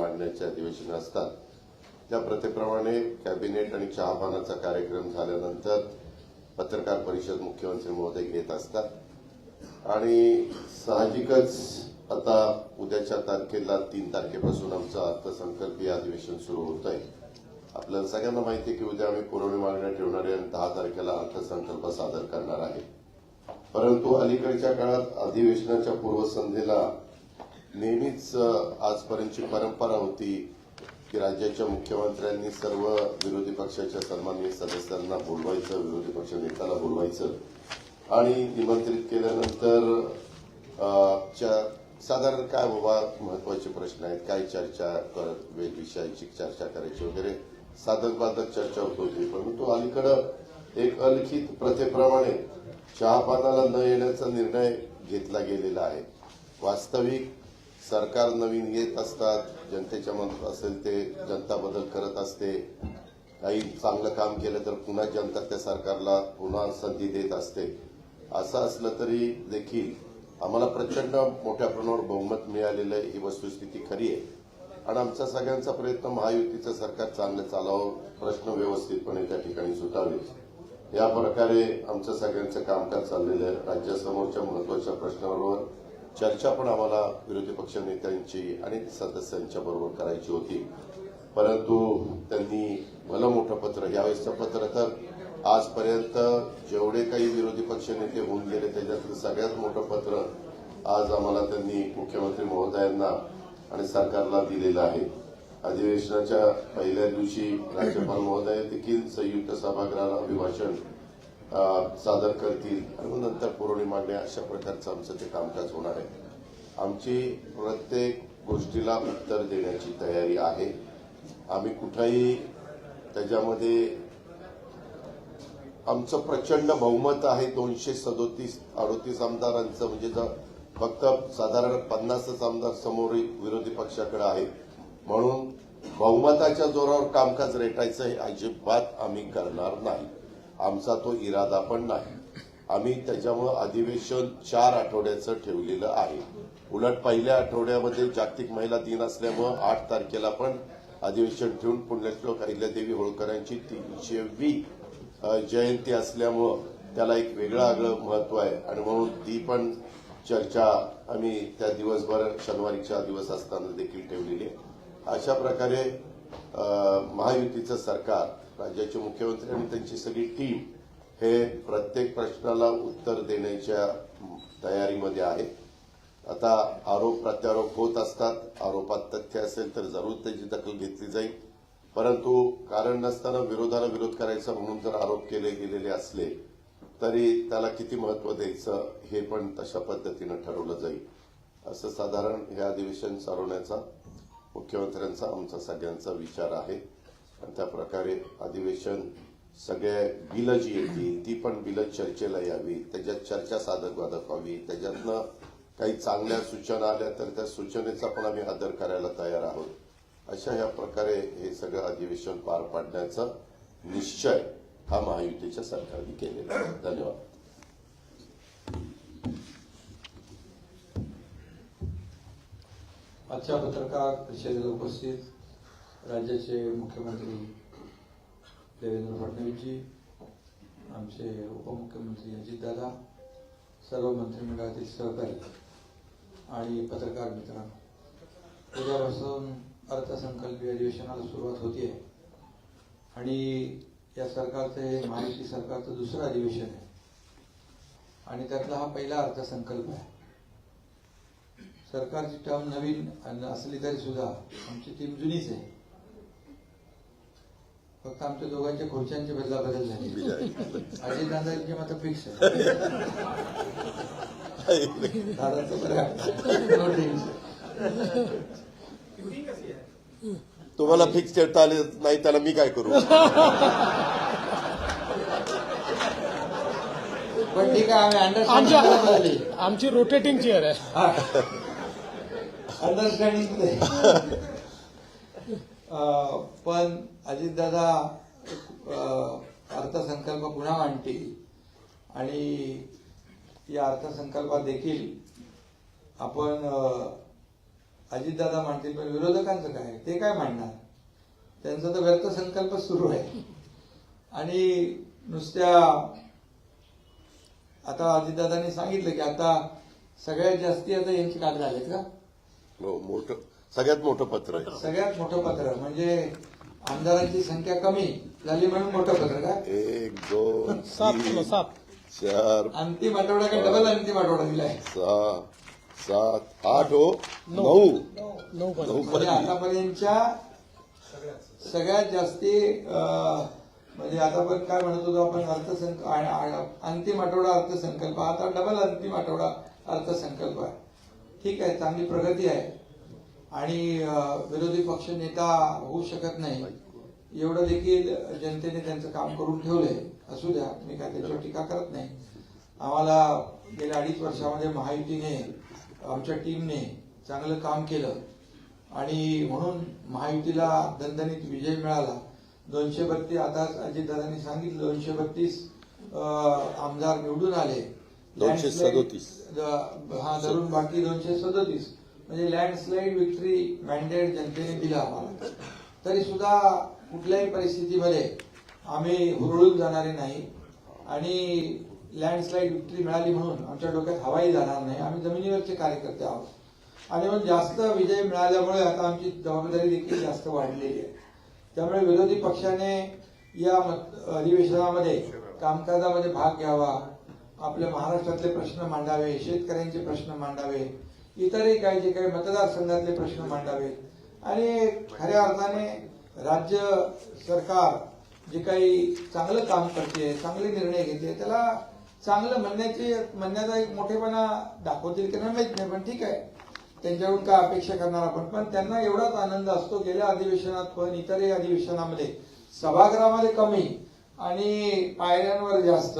मांडण्याचे अधिवेशन असतात त्या प्रथेप्रमाणे कॅबिनेट आणि चहापानाचा कार्यक्रम झाल्यानंतर पत्रकार परिषद मुख्यमंत्री महोदय घेत असतात आणि साहजिकच आता उद्याच्या तारखेला 3 तारखेपासून आमचं अर्थसंकल्पीय अधिवेशन सुरू होत आहे। आपल्याला सगळ्यांना माहिती आहे की उद्या आम्ही पुरवणी मागण्या ठेवणार आहे आणि 10 तारखेला अर्थसंकल्प सादर करणार आहे। परंतु अलीकडच्या काळात अधिवेशनाच्या पूर्वसंध्येला नेहमीच आजपर्यंतची परंपरा होती की राज्याच्या मुख्यमंत्र्यांनी सर्व विरोधी पक्षाच्या सन्माननीय सदस्यांना बोलवायचं, विरोधी पक्ष नेत्याला बोलवायचं आणि निमंत्रित केल्यानंतर साधारण काय बाबा महत्वाचे प्रश्न आहेत, काय चर्चा करत विषयाची चर्चा करायची वगैरे साधक बाधक चर्चा होत होती। परंतु अलीकडं एक अलिखित प्रथेप्रमाणे चहापानाला न येण्याचा निर्णय घेतला गेलेला आहे। वास्तविक सरकार नवीन येत असतात, जनतेच्या मनात असेल ते जनता बदल करत असते, काही चांगलं काम केलं तर पुन्हा जनता त्या सरकारला पुन्हा संधी देत असते। असं असलं तरी देखील आम्हाला प्रचंड मोठ्या प्रमाणावर बहुमत मिळालेलं आहे, ही वस्तुस्थिती खरी आहे आणि आमचा सगळ्यांचा प्रयत्न महायुतीचं सरकार चांगलं चालावं, प्रश्न व्यवस्थितपणे त्या ठिकाणी सुटावेत या प्रकारे आमचं सगळ्यांचं कामकाज चाललेलं आहे। राज्यासमोरच्या महत्वाच्या प्रश्नांवर चर्चा पण आम्हाला विरोधी पक्ष नेत्यांची आणि सदस्यांच्या बरोबर करायची होती, परंतु त्यांनी भलं मोठं पत्र, यावेळेसचं पत्र तर आजपर्यंत जेवढे काही विरोधी पक्ष नेते होऊन गेले त्याच्यातलं सगळ्यात मोठं पत्र आज आम्हाला त्यांनी मुख्यमंत्री महोदयांना आणि सरकारला दिलेलं आहे। अधिवेशनाच्या पहिल्या दिवशी राज्यपाल महोदय देखील संयुक्त सभागृहाला अभिभाषण सादर करतील आणि नंतर पुरवणी मागण्या, अशा प्रकारचं आमचं ते कामकाज होणार आहे। आमची प्रत्येक गोष्टीला उत्तर देण्याची तयारी आहे। आम्ही कुठेही त्याच्यामध्ये आमचं प्रचंड बहुमत आहे, 237-38 आमदारांचं, म्हणजे फक्त साधारण 50च आमदार समोर विरोधी पक्षाकडे आहेत, म्हणून बहुमताच्या जोरावर कामकाज रेटायचं हे अजिबात आम्ही करणार नाही, आमचा तो इरादा पण नाही। आम्ही त्याच्यामुळे अधिवेशन 4 आठवड्याचं ठेवलेलं आहे। उलट पहिल्या आठवड्यामध्ये जागतिक महिला दिन असल्यामुळे 8 तारखेला पण अधिवेशन ठेवून पुण्यश्लोक अहिल्यादेवी होळकरांची 300वी जयंती असल्यामुळं त्याला एक वेगळं महत्व आहे आणि म्हणून ती पण चर्चा आम्ही त्या दिवसभर शनिवारीचा दिवस असताना देखील ठेवलेली आहे। अशा प्रकारे महायुतीचं सरकार, राज्याचे मुख्यमंत्री आणि त्यांची सगळी टीम हे प्रत्येक प्रश्नाला उत्तर देण्याच्या तयारीमध्ये आहे। आता आरोप प्रत्यारोप होत असतात, आरोपात तथ्य असेल तर जरूर त्याची दखल घेतली जाईल, परंतु कारण नसताना विरोधाला विरोध करायचा म्हणून जर आरोप केले गेलेले असले तरी त्याला किती महत्व द्यायचं हे पण तशा पद्धतीनं ठरवलं जाईल, असं साधारण हे अधिवेशन चालवण्याचा मुख्यमंत्र्यांचा आमचा सगळ्यांचा विचार आहे। आणि त्या प्रकारे अधिवेशन सगळ्या बिलं जी येतील ती पण बिलं चर्चेला यावी, त्याच्यात चर्चा साधक बाधक व्हावी, त्याच्यातनं काही चांगल्या सूचना आल्या तर त्या सूचनेचा पण आम्ही आदर करायला तयार आहोत। अशा या प्रकारे हे सगळं अधिवेशन पार पाडण्याचा निश्चय हा महायुतीच्या सरकारने केलेला आहे। धन्यवाद। आजच्या पत्रकार परिषदेला उपस्थित राज्याचे मुख्यमंत्री देवेंद्र फडणवीसजी, आमचे उपमुख्यमंत्री अजितदादा, सर्व मंत्रिमंडळातील सहकारी आणि पत्रकार मित्रांनो, उद्यापासून अर्थसंकल्पीय अधिवेशनाला सुरुवात होती आणि या सरकारचं हे महायुती सरकारचं दुसरं अधिवेशन आहे आणि त्यातला हा पहिला अर्थसंकल्प आहे। सरकारची टर्म नवीन असली तरी सुद्धा आमची टीम जुनीच आहे, फक्त आमच्या दोघांच्या खुर्च्यांची बदलाबदल झाली। अजितदादांची मात्र फिक्स आहे, दादाचं बरं तुम्हाला फिक्स ठेवता आले नाही त्याला मी काय करू? पण ठीक आहे, आम्ही आमची रोटेटिंग चेअर आहे, अंडरस्टँडिंग। पण अजितदादा अर्थसंकल्प पुन्हा मांडतील आणि या अर्थसंकल्पात देखील आपण अजितदादा मांडतील, पण विरोधकांचं काय ते काय मांडणार? त्यांचा तर व्यर्थ संकल्प सुरू आहे. आणि नुसत्या आता अजितदादांनी सांगितलं की आता सगळ्यात जास्ती आता यांची कागद आलेत का? हो, मोठं सगळ्यात मोठं पत्र आहे. सगळ्यात मोठं पत्र म्हणजे आमदारांची संख्या कमी झाली म्हणून मोठं पत्र का? 1 2 सात 3 सात 4 अंतिम आठवडा का डबल अंतिम आठवडा दिलाय? 6 7 8 हो 9 नऊ पण म्हणजे आतापर्यंतच्या सगळ्यात जास्ती म्हणजे आतापर्यंत काय म्हणत होतो आपण अंतिम आठवडा अर्थसंकल्प, आता डबल अंतिम आठवडा अर्थसंकल्प आहे. ठीक आहे, चांगली प्रगती आहे. आणि विरोधी पक्ष नेता होऊ शकत नाही एवढं देखील जनतेने त्यांचं काम करून ठेवलंय. असू द्या, मी काय त्याच्यावर टीका करत नाही. आम्हाला गेल्या 2.5 वर्षामध्ये महायुतीने आमच्या टीमने चांगलं काम केलं आणि म्हणून महायुतीला दणदणीत विजय मिळाला. 232 आता अजितदादांनी सांगितलं 232 आमदार निवडून आले. 237 हा धरून बाकी 237 म्हणजे लँडस्लाईड विक्ट्री मॅन्डेट जनतेने दिला आम्हाला. तरी सुद्धा कुठल्याही परिस्थितीमध्ये आम्ही हुरळून जाणारे नाही आणि लँडस्लाईड विक्ट्री मिळाली म्हणून आमच्या डोक्यात हवाही जाणार नाही. आम्ही जमिनीवरचे कार्यकर्ते आहोत आणि म्हणून जास्त विजय मिळाल्यामुळे आता आमची जबाबदारी देखील जास्त वाढलेली आहे. त्यामुळे विरोधी पक्षाने या अधिवेशनामध्ये कामकाजामध्ये भाग घ्यावा, आपल्या महाराष्ट्रातले प्रश्न मांडावे, शेतकऱ्यांचे प्रश्न मांडावे, इतरही काही जे काही मतदारसंघातले प्रश्न मांडावे आणि खऱ्या अर्थाने राज्य सरकार जे काही चांगलं काम करते, चांगले निर्णय घेते, त्याला चांगलं म्हणण्याचा एक मोठेपणा दाखवतील की नाही माहित नाही, पण ठीक आहे, त्यांच्याकडून काय अपेक्षा करणार आपण. पण त्यांना एवढाच आनंद असतो गेल्या अधिवेशनात पण इतरही अधिवेशनामध्ये सभागृहामध्ये कमी आणि पायऱ्यांवर जास्त,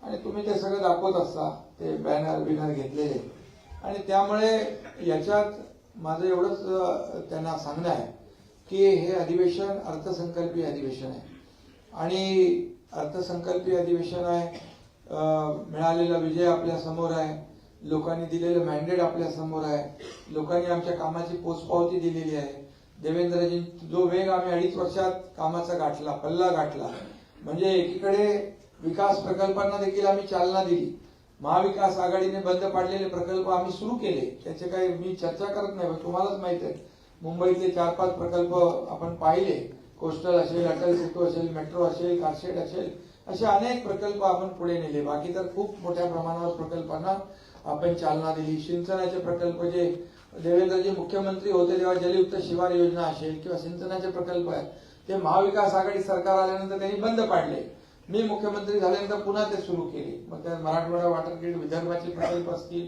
आणि तुम्ही ते सगळं दाखवत असता ते बॅनर घेतलेले. आणि त्यामुळे याच्यात माझं एवढंच त्यांना सांगणं आहे की हे अधिवेशन अर्थसंकल्पीय अधिवेशन आहे आणि अर्थसंकल्पीय अधिवेशन आहे. मिळालेला विजय आपल्या समोर आहे, लोकांनी दिलेलं मॅन्डेट आपल्या समोर आहे, लोकांनी आमच्या कामाची पोचपावती दिलेली आहे. देवेंद्रजी जो वेग आम्ही 2.5 वर्षात कामाचा गाठला, पल्ला गाठला, म्हणजे एकीकडे विकास प्रकल्पांना देखील आम्ही चालना दिली. महाविकास आघाडीने बंद पाडलेले प्रकल्प आम्ही सुरू केले, त्याचे काही मी चर्चा करत नाही, पण तुम्हालाच माहित आहे मुंबईतले 4-5 प्रकल्प आपण पाहिले. कोस्टल असेल, अटल सेतू असेल, मेट्रो असेल, कारशेड असेल, असे अनेक प्रकल्प आपण पुढे नेले. बाकी तर खूप मोठ्या प्रमाणावर प्रकल्पांना आपण चालना दिली. सिंचनाचे प्रकल्प जे देवेंद्रजी मुख्यमंत्री होते तेव्हा जलयुक्त शिवार योजना असेल किंवा सिंचनाचे प्रकल्प आहेत ते महाविकास आघाडी सरकार आल्यानंतर त्यांनी बंद पाडले. मी मुख्यमंत्री झाल्यानंतर पुन्हा ते सुरू केले. मग त्या मराठवाडा वॉटर ग्रीड, विदर्भाचे प्रकल्प असतील,